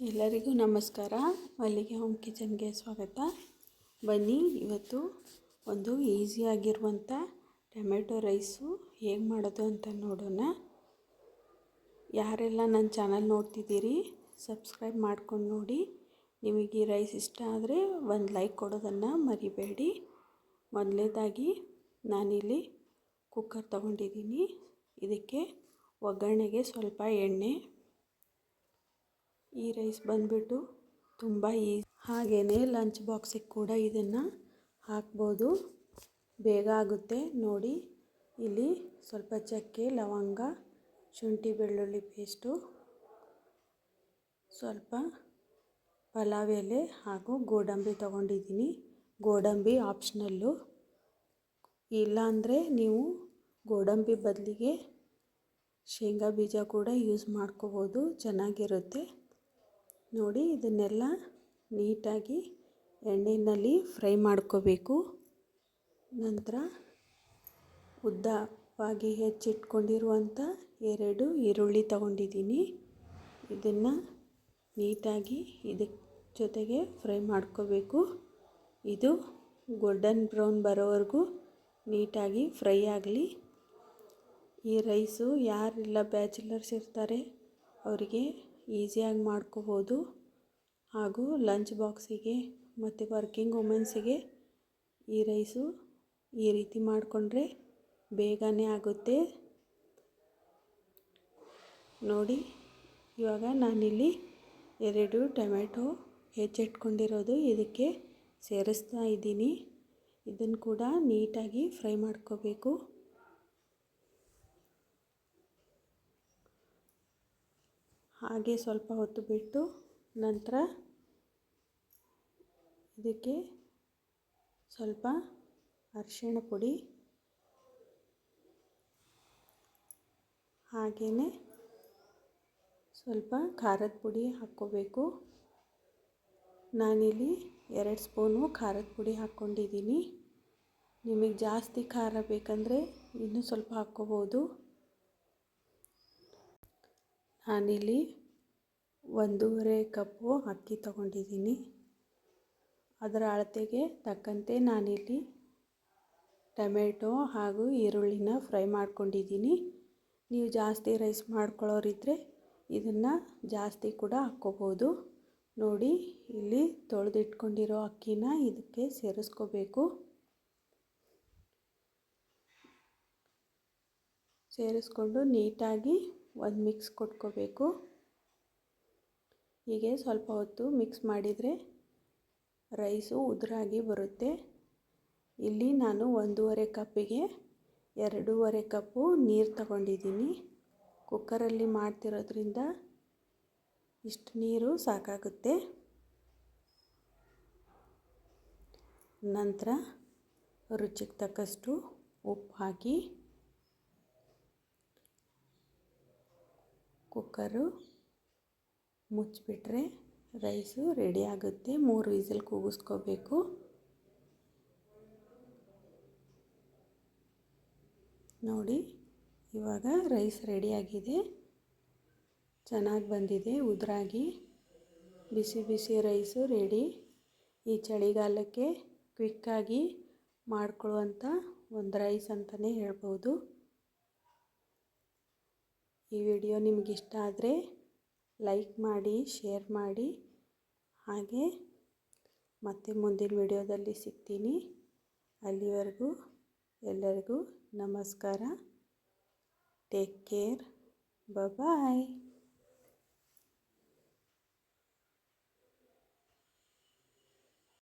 ಎಲ್ಲರಿಗೂ ನಮಸ್ಕಾರ. ಮಲ್ಲಿಗೆ ಹೋಮ್ ಕಿಚನ್ಗೆ ಸ್ವಾಗತ. ಬನ್ನಿ, ಇವತ್ತು ಒಂದು ಈಸಿಯಾಗಿರುವಂಥ ಟೊಮೆಟೊ ರೈಸು ಹೇಗೆ ಮಾಡೋದು ಅಂತ ನೋಡೋಣ. ಯಾರೆಲ್ಲ ನನ್ನ ಚಾನಲ್ ನೋಡ್ತಿದ್ದೀರಿ ಸಬ್ಸ್ಕ್ರೈಬ್ ಮಾಡ್ಕೊಂಡು ನೋಡಿ. ನಿಮಗೆ ಈ ರೈಸ್ ಇಷ್ಟ ಆದರೆ ಒಂದು ಲೈಕ್ ಕೊಡೋದನ್ನು ಮರಿಬೇಡಿ. ಮೊದಲನೇದಾಗಿ ನಾನಿಲ್ಲಿ ಕುಕ್ಕರ್ ತೊಗೊಂಡಿದ್ದೀನಿ. ಇದಕ್ಕೆ ಒಗ್ಗರಣೆಗೆ ಸ್ವಲ್ಪ ಎಣ್ಣೆ. ಈ ರೈಸ್ ಬಂದುಬಿಟ್ಟು ತುಂಬ ಈಸಿ. ಹಾಗೆಯೇ ಲಂಚ್ ಬಾಕ್ಸಿಗೆ ಕೂಡ ಇದನ್ನು ಹಾಕ್ಬೋದು, ಬೇಗ ಆಗುತ್ತೆ. ನೋಡಿ, ಇಲ್ಲಿ ಸ್ವಲ್ಪ ಚಕ್ಕೆ, ಲವಂಗ, ಶುಂಠಿ ಬೆಳ್ಳುಳ್ಳಿ ಪೇಸ್ಟು, ಸ್ವಲ್ಪ ಪಲಾವ್ ಎಲೆ ಹಾಗೂ ಗೋಡಂಬಿ ತೊಗೊಂಡಿದ್ದೀನಿ. ಗೋಡಂಬಿ ಆಪ್ಷನಲ್ಲು, ಇಲ್ಲಾಂದರೆ ನೀವು ಗೋಡಂಬಿ ಬದಲಿಗೆ ಶೇಂಗಾ ಬೀಜ ಕೂಡ ಯೂಸ್ ಮಾಡ್ಕೋಬೋದು, ಚೆನ್ನಾಗಿರುತ್ತೆ. ನೋಡಿ, ಇದನ್ನೆಲ್ಲ ನೀಟಾಗಿ ಎಣ್ಣೆಯಲ್ಲಿ ಫ್ರೈ ಮಾಡ್ಕೋಬೇಕು. ನಂತರ ಉದ್ದವಾಗಿ ಹೆಚ್ಚಿಟ್ಕೊಂಡಿರುವಂಥ 2 ಈರುಳ್ಳಿ ತಗೊಂಡಿದ್ದೀನಿ. ಇದನ್ನು ನೀಟಾಗಿ ಇದಕ್ಕೆ ಜೊತೆಗೆ ಫ್ರೈ ಮಾಡ್ಕೋಬೇಕು. ಇದು ಗೋಲ್ಡನ್ ಬ್ರೌನ್ ಬರೋವರೆಗೂ ನೀಟಾಗಿ ಫ್ರೈ ಆಗಲಿ. ಈ ರೈಸು ಯಾರೆಲ್ಲ ಬ್ಯಾಚುಲರ್ಸ್ ಇರ್ತಾರೆ ಅವರಿಗೆ ಈಸಿಯಾಗಿ ಮಾಡ್ಕೋಬೋದು, ಹಾಗೂ ಲಂಚ್ ಬಾಕ್ಸಿಗೆ ಮತ್ತು ವರ್ಕಿಂಗ್ ವುಮೆನ್ಸಿಗೆ ಈ ರೈಸು ಈ ರೀತಿ ಮಾಡಿಕೊಂಡ್ರೆ ಬೇಗನೆ ಆಗುತ್ತೆ. ನೋಡಿ, ಇವಾಗ ನಾನಿಲ್ಲಿ 2 ಟೊಮೆಟೊ ಹೆಚ್ಚಿಟ್ಕೊಂಡಿರೋದು ಇದಕ್ಕೆ ಸೇರಿಸ್ತಾ ಇದ್ದೀನಿ. ಇದನ್ನು ಕೂಡ ನೀಟಾಗಿ ಫ್ರೈ ಮಾಡ್ಕೋಬೇಕು. ಹಾಗೆ ಸ್ವಲ್ಪ ಹೊತ್ತು ಬಿಟ್ಟು ನಂತರ ಇದಕ್ಕೆ ಸ್ವಲ್ಪ ಅರಿಶಿಣ ಪುಡಿ, ಹಾಗೆಯೇ ಸ್ವಲ್ಪ ಖಾರದ ಪುಡಿ ಹಾಕ್ಕೋಬೇಕು. ನಾನಿಲ್ಲಿ 2 ಸ್ಪೂನು ಖಾರದ ಪುಡಿ ಹಾಕ್ಕೊಂಡಿದ್ದೀನಿ. ನಿಮಗೆ ಜಾಸ್ತಿ ಖಾರ ಬೇಕಂದರೆ ಇನ್ನೂ ಸ್ವಲ್ಪ ಹಾಕ್ಕೋಬೋದು. ನಾನಿಲ್ಲಿ 1.5 ಕಪ್ಪು ಅಕ್ಕಿ ತಗೊಂಡಿದ್ದೀನಿ. ಅದರ ಅಳತೆಗೆ ತಕ್ಕಂತೆ ನಾನಿಲ್ಲಿ ಟೊಮೆಟೊ ಹಾಗೂ ಈರುಳ್ಳಿನ ಫ್ರೈ ಮಾಡ್ಕೊಂಡಿದ್ದೀನಿ. ನೀವು ಜಾಸ್ತಿ ರೈಸ್ ಮಾಡ್ಕೊಳ್ಳೋರಿದ್ದರೆ ಇದನ್ನು ಜಾಸ್ತಿ ಕೂಡ ಹಾಕ್ಕೋಬೋದು. ನೋಡಿ, ಇಲ್ಲಿ ತೊಳೆದಿಟ್ಕೊಂಡಿರೋ ಅಕ್ಕಿನ ಇದಕ್ಕೆ ಸೇರಿಸ್ಕೋಬೇಕು. ಸೇರಿಸ್ಕೊಂಡು ನೀಟಾಗಿ ಒಂದು ಮಿಕ್ಸ್ ಕೊಟ್ಕೋಬೇಕು. ಹೀಗೆ ಸ್ವಲ್ಪ ಹೊತ್ತು ಮಿಕ್ಸ್ ಮಾಡಿದರೆ ರೈಸು ಉದುರಾಗಿ ಬರುತ್ತೆ. ಇಲ್ಲಿ ನಾನು 1.5 ಕಪ್ಪಿಗೆ 2.5 ಕಪ್ಪು ನೀರು ತಗೊಂಡಿದ್ದೀನಿ. ಕುಕ್ಕರಲ್ಲಿ ಮಾಡ್ತಿರೋದ್ರಿಂದ ಇಷ್ಟು ನೀರು ಸಾಕಾಗುತ್ತೆ. ನಂತರ ರುಚಿಗೆ ತಕ್ಕಷ್ಟು ಉಪ್ಪು ಹಾಕಿ ಕುಕ್ಕರು ಮುಚ್ಚಿಬಿಟ್ರೆ ರೈಸು ರೆಡಿ ಆಗುತ್ತೆ. 3 ವಿಸಿಲ್ ಕೂಗಿಸ್ಕೋಬೇಕು. ನೋಡಿ, ಇವಾಗ ರೈಸ್ ರೆಡಿಯಾಗಿದೆ, ಚೆನ್ನಾಗಿ ಬಂದಿದೆ ಉದುರಾಗಿ. ಬಿಸಿ ಬಿಸಿ ರೈಸು ರೆಡಿ. ಈ ಚಳಿಗಾಲಕ್ಕೆ ಕ್ವಿಕ್ಕಾಗಿ ಮಾಡ್ಕೊಳ್ಳುವಂಥ ಒಂದು ರೈಸ್ ಅಂತಲೇ ಹೇಳ್ಬೋದು. ಈ ವಿಡಿಯೋ ನಿಮಗಿಷ್ಟ ಆದರೆ ಲೈಕ್ ಮಾಡಿ, ಶೇರ್ ಮಾಡಿ. ಹಾಗೆ ಮತ್ತೆ ಮುಂದಿನ ವಿಡಿಯೋದಲ್ಲಿ ಸಿಗ್ತೀನಿ. ಅಲ್ಲಿವರೆಗೂ ಎಲ್ಲರಿಗೂ ನಮಸ್ಕಾರ. Take care. ಬಾಯ್.